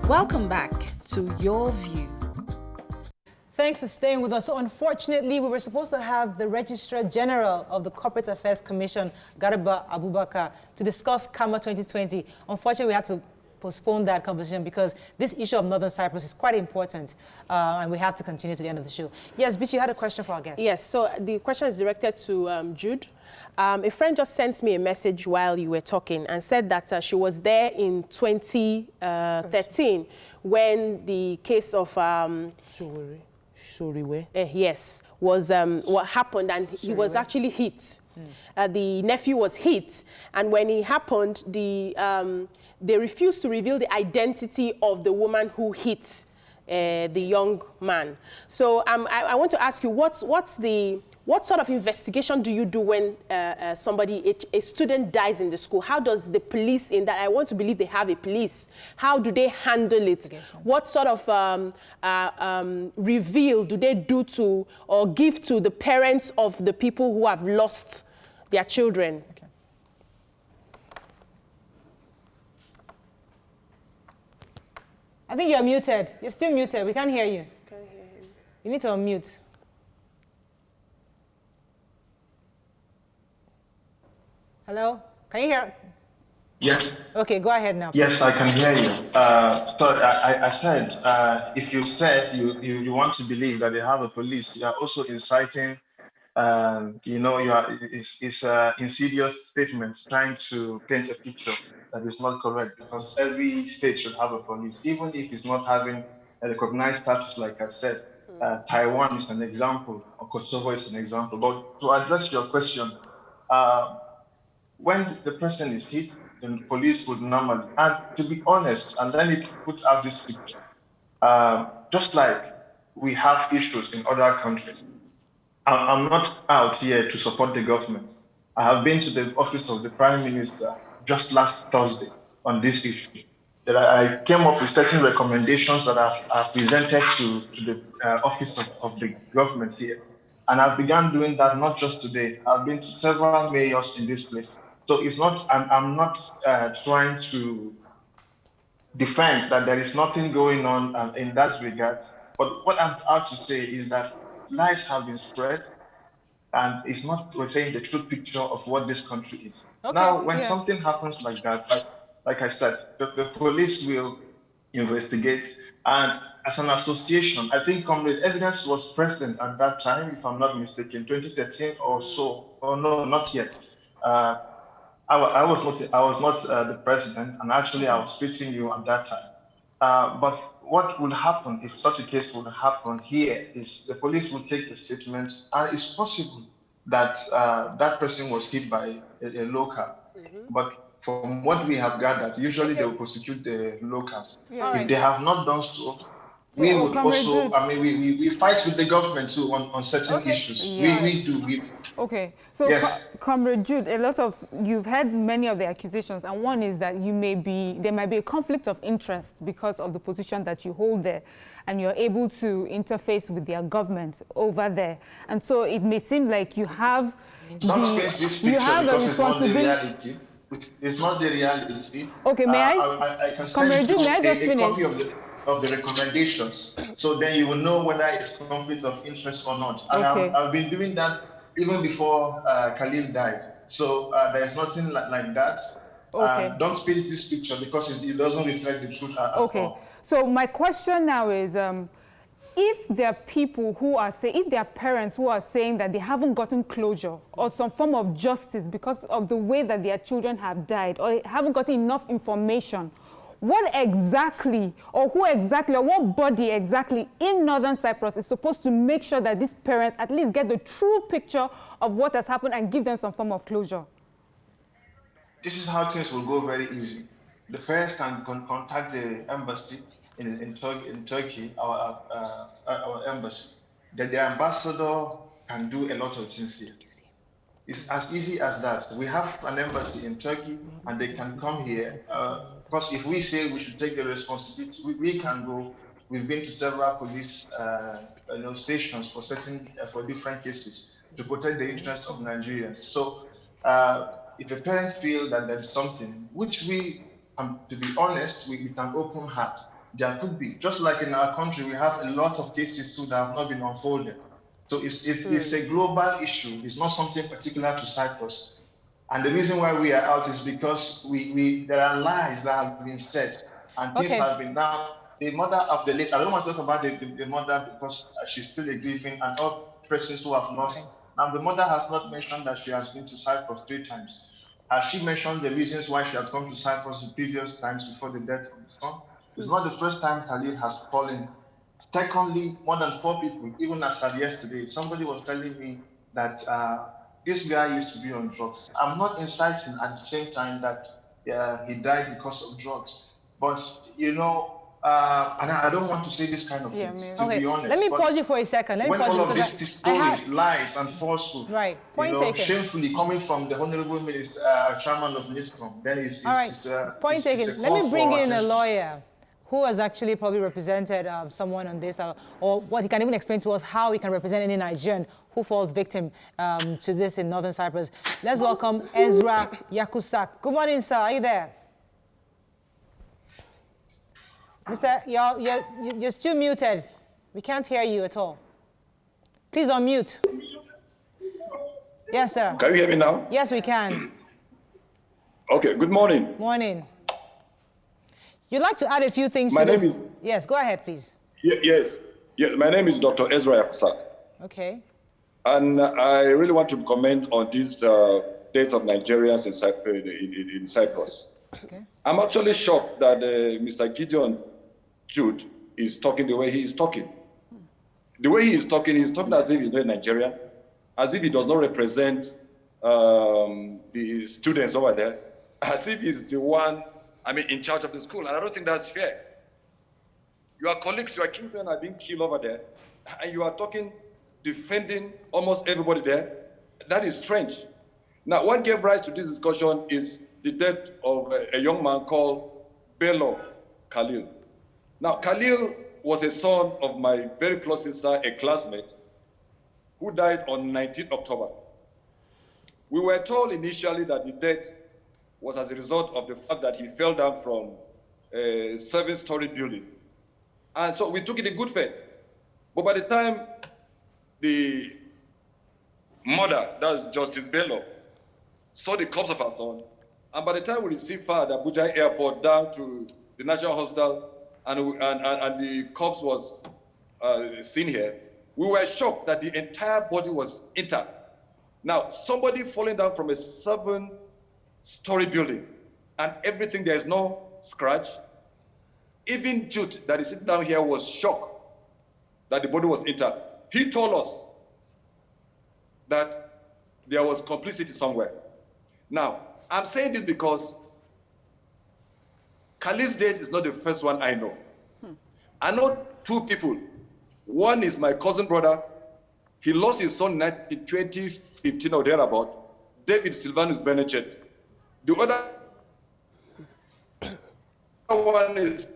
Welcome back to Your View. Thanks for staying with us. So unfortunately, we were supposed to have the Registrar General of the Corporate Affairs Commission, Garba Abubakar, to discuss CAMA 2020. Unfortunately, we had to postpone that conversation because this issue of Northern Cyprus is quite important, and we have to continue to the end of the show. Yes, Bish, you had a question for our guest. Yes, so the question is directed to Jude. A friend just sent me a message while you were talking and said that she was there in 2013 when the case of Soriwei. Yes, was what happened, and he was actually hit. The nephew was hit, and when it happened, they refused to reveal the identity of the woman who hit the young man. So I want to ask you, what sort of investigation do you do when a student dies in the school? How does the police, in that I want to believe they have a police, how do they handle it? What sort of reveal do they do to or give to the parents of the people who have lost their children? Okay. I think you're muted. You're still muted. We can't hear you. Can't hear him. You need to unmute. Hello? Can you hear? Yes. Okay, go ahead now. Yes, I can hear you. So I said, if you said you want to believe that they have a police, you are also inciting, it's insidious statements trying to paint a picture that is not correct, because every state should have a police, even if it's not having a recognized status, like I said. Taiwan is an example, or Kosovo is an example. But to address your question, when the person is hit, the police would normally, and to be honest, and let me put out this picture, just like we have issues in other countries, I'm not out here to support the government. I have been to the office of the Prime Minister just last Thursday on this issue. That I came up with certain recommendations that I've presented to the office of the government here. And I've begun doing that not just today. I've been to several mayors in this place. So it's not, I'm not trying to defend that there is nothing going on in that regard. But what I'm out to say is that lies have been spread, and it's not portraying the true picture of what this country is. Okay, now, when something happens like that, like I said, the police will investigate. And as an association, I think Comrade Evidence was present at that time, if I'm not mistaken, 2013 or so. Oh no, not yet. I was not the president, and actually I was speaking you at that time. But what would happen if such a case would happen here is the police would take the statement, and it's possible that that person was hit by a local. But from what we have gathered, usually they will prosecute the locals. If they have not done so, we would also, I mean, we fight with the government too on certain issues. Yes. We do. Okay, so yes. Comrade Jude, you've heard many of the accusations, and one is that there might be a conflict of interest because of the position that you hold there, and you're able to interface with their government over there. And so it may seem like you have a responsibility. It's not the reality. Okay, may I can send you a copy of the recommendations, so then you will know whether it's conflict of interest or not. And I've been doing that even before Khalil died. So there's nothing like that. Don't paint this picture because it doesn't reflect the truth at all. So my question now is, if there are people who are saying, if there are parents who are saying that they haven't gotten closure or some form of justice because of the way that their children have died, or haven't gotten enough information, what exactly, or who exactly, or what body exactly in Northern Cyprus is supposed to make sure that these parents at least get the true picture of what has happened and give them some form of closure? This is how things will go very easy. The parents can contact the embassy in Turkey, our embassy. The ambassador can do a lot of things here. It's as easy as that. We have an embassy in Turkey, and they can come here. Because if we say we should take the responsibility, we can go. We've been to several police stations for different cases to protect the interests of Nigerians. So if a parent feels that there's something, which we, to be honest, we can open heart. There could be, just like in our country, we have a lot of cases too that have not been unfolded. So it's a global issue. It's not something particular to Cyprus. And the reason why we are out is because there are lies that have been said, and things have been done. The mother of the late, I don't want to talk about the mother because she's still a grieving, and all persons who have lost. Now, the mother has not mentioned that she has been to Cyprus 3 times. She mentioned the reasons why she has come to Cyprus in previous times before the death of the son. It's not the first time Khalil has fallen. Secondly, more than 4 people, even as of yesterday, somebody was telling me that this guy used to be on drugs. I'm not inciting at the same time that he died because of drugs. But, and I don't want to say this kind of things, to be honest. Let me pause you for a second. When all of these stories, lies and falsehood, point taken. Shamefully coming from the Honorable Minister, Chairman of NIDCOM, then it's point taken. Let me bring in a lawyer who has actually probably represented someone on this, or what he can even explain to us how he can represent any Nigerian who falls victim to this in Northern Cyprus. Let's welcome Ezra Yakusak. Good morning, sir. Are you there? Mister, you're still muted. We can't hear you at all. Please unmute. Yes, sir. Can you hear me now? Yes, we can. Okay, good morning. Morning. You'd like to add a few things to this? My name is... Yes, go ahead, please. Yes, my name is Dr. Ezra Yakusak. Okay. And I really want to comment on these deaths of Nigerians in Cyprus. Okay. I'm actually shocked that Mr. Gideon Jude is talking the way he is talking. The way he's talking as if he's not Nigerian, as if he does not represent the students over there, as if he's the one in charge of the school, and I don't think that's fair. Your colleagues, your kinsmen are being killed over there, and you are talking, defending almost everybody there. That is strange. Now, what gave rise to this discussion is the death of a young man called Bello Khalil. Now, Khalil was a son of my very close sister, a classmate, who died on 19th October. We were told initially that the death was as a result of the fact that he fell down from a 7-story building. And so we took it in good faith. But by the time the mother, that's Justice Bello, saw the corpse of her son, and by the time we received her at Abuja airport down to the National Hospital, and the corpse was seen here, we were shocked that the entire body was intact. Now, somebody falling down from a 7-story building and everything, there is no scratch. Even Jude, that is sitting down here, was shocked that the body was intact. He told us that there was complicity somewhere. Now, I'm saying this because Khalid's death is not the first one I know. I know 2 people. One is my cousin brother. He lost his son in 2015 or thereabout, David Sylvanus Benechet. The other one is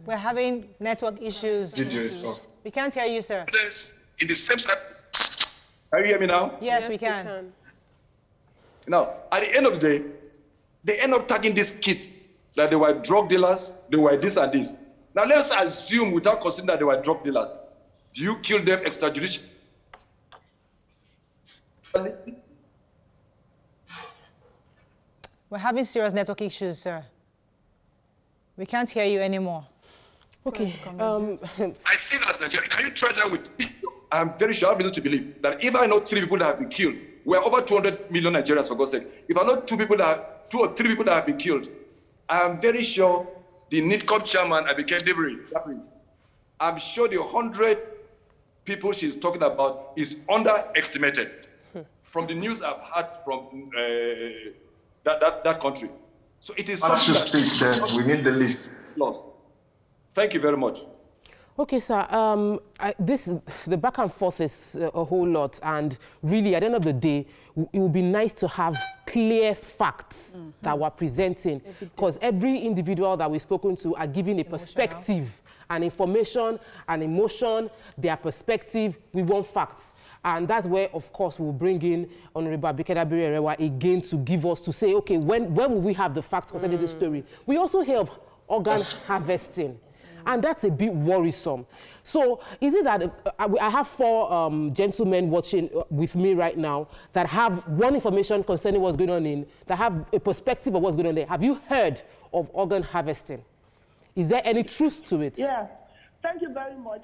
We're having network issues. We can't hear you, sir. In the same side. Can you hear me now? Yes, we can. Now, at the end of the day, they end up tagging these kids that they were drug dealers, they were this and this. Now, let's assume, without considering that they were drug dealers, do you kill them extrajudicially? We're having serious network issues, sir. We can't hear you anymore. Okay. I think as Nigeria, can you try that with? I'm very sure I have reason to believe that if I know 3 people that have been killed, we're over 200 million Nigerians, for God's sake. If I know 2 or 3 people that have been killed, I'm very sure the NIDCOM chairman, Abike Dabiri, I'm sure the 100 people she's talking about is underestimated from the news I've heard from that country. So it is something that we need the list. Lost. Thank you very much. Okay, sir. The back and forth is a whole lot, and really, at the end of the day, it would be nice to have clear facts that we're presenting, because every individual that we've spoken to are giving a perspective, and information, and emotion, their perspective. We want facts. And that's where, of course, we'll bring in Honorable Abike Dabiri again to give us, to say, okay, when will we have the facts concerning this story? We also hear of organ harvesting. And that's a bit worrisome. So is it that I have 4 gentlemen watching with me right now that have one information concerning what's going on that have a perspective of what's going on there. Have you heard of organ harvesting? Is there any truth to it? Yeah, thank you very much.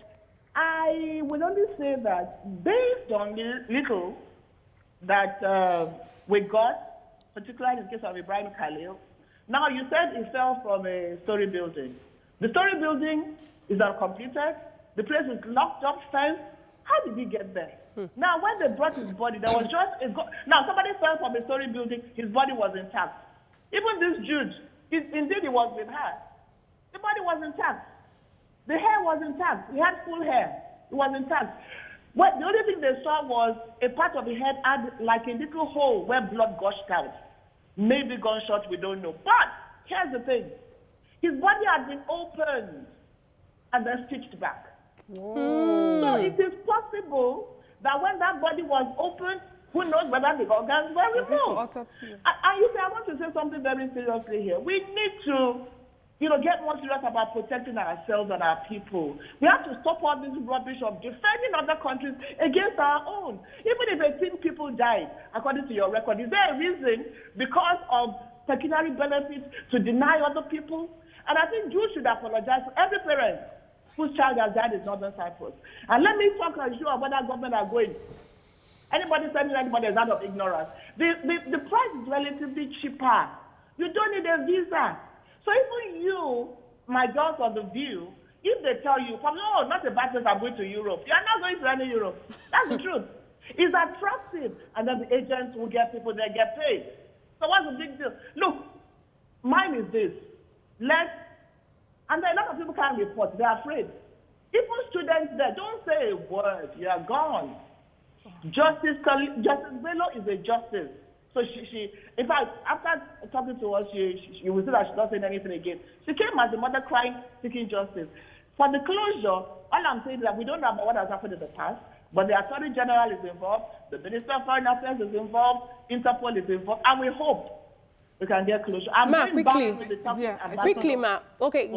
I will only say that based on the little that we got, particularly in the case of Ibrahim Khalil, now you said it fell from a story building. The story building is uncompleted. The place is locked up, fenced. How did he get there? Now, when they brought his body, there was just now somebody fell from a story building. His body was intact. Even this Jude, indeed, he was with her. The body was intact. The hair was intact. He had full hair. It was intact. Well, the only thing they saw was a part of the head had like a little hole where blood gushed out. Maybe gunshot, we don't know. But here's the thing. His body had been opened and then stitched back. Whoa. So it is possible that when that body was opened, who knows whether the organs were removed. And you say, I want to say something very seriously here. We need to, get more serious about protecting ourselves and our people. We have to stop all this rubbish of defending other countries against our own. Even if 18 people died, according to your record, is there a reason because of pecuniary benefits to deny other people? And I think Jude should apologize to every parent whose child has died in Northern Cyprus. And let me talk as sure what that government are going. Anybody sending anybody is out of ignorance. The price is relatively cheaper. You don't need a visa. So even you, my girls of the view, if they tell you, oh, not a bad place, I'm going to Europe. You are not going to any Europe. That's the truth. It's attractive. And then the agents will get people that get paid. So what's the big deal? Look, mine is this. And a lot of people can't report. They're afraid. Even students there, don't say a word. You are gone. Justice Bello is a justice. So she in fact, after talking to us, you will see that she's not saying anything again. She came as a mother crying, seeking justice. For the closure, all I'm saying is that we don't know about what has happened in the past, but the Attorney General is involved, the Minister of Foreign Affairs is involved, Interpol is involved, and we hope we can get closure. Ma, quickly. Quickly, Ma. Okay,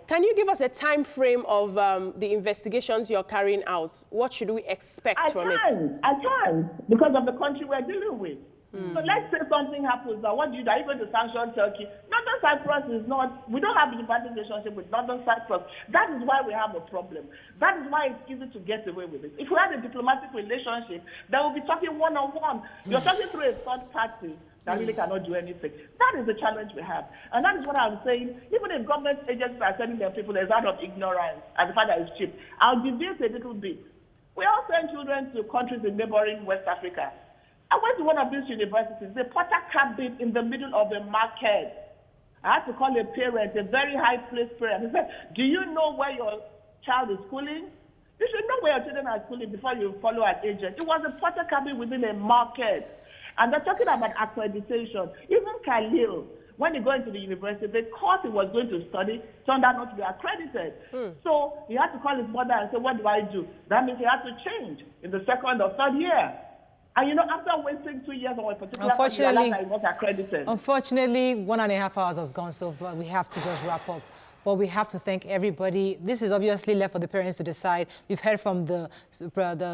can you give us a time frame of the investigations you're carrying out? What should we expect from it? I can't, because of the country we're dealing with. So let's say something happens. Now, what do you do? Are you going to sanction Turkey? Northern Cyprus is not, we don't have a diplomatic relationship with Northern Cyprus. That is why we have a problem. That is why it's easy to get away with it. If we had a diplomatic relationship, then we'll be talking one-on-one. You're talking through a third party that really cannot do anything. That is the challenge we have. And that is what I'm saying. Even if government agencies are sending their people, there's out of ignorance and the fact that it's cheap. I'll deviate a little bit. We all send children to countries in neighboring West Africa. I went to one of these universities. They put a cabin in the middle of the market. I had to call a parent, a very high-placed parent. He said, do you know where your child is schooling? You should know where your children are schooling before you follow an agent. It was a porter cabin within a market. And they're talking about accreditation. Even Khalil, when he go into the university, the course he was going to study turned out not to be accredited. So he had to call his mother and say, what do I do? That means he had to change in the second or third year. And you know, after wasting 2 years on a particular course, he realized that he was accredited. Unfortunately, 1.5 hours has gone, so we have to just wrap up. But we have to thank everybody. This is obviously left for the parents to decide. We've heard from the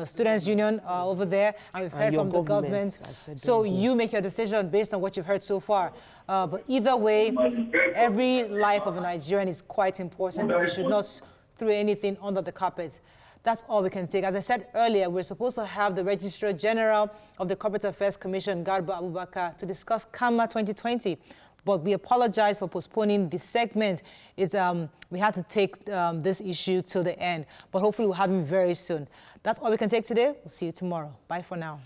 Students' Union over there, and we've heard from the government. So you make your decision based on what you've heard so far. But either way, every life of a Nigerian is quite important. We should not throw anything under the carpet. That's all we can take. As I said earlier, we're supposed to have the Registrar General of the Corporate Affairs Commission, Garba Abubakar, to discuss CAMA 2020. But we apologize for postponing the segment. We had to take this issue till the end. But hopefully we'll have him very soon. That's all we can take today. We'll see you tomorrow. Bye for now.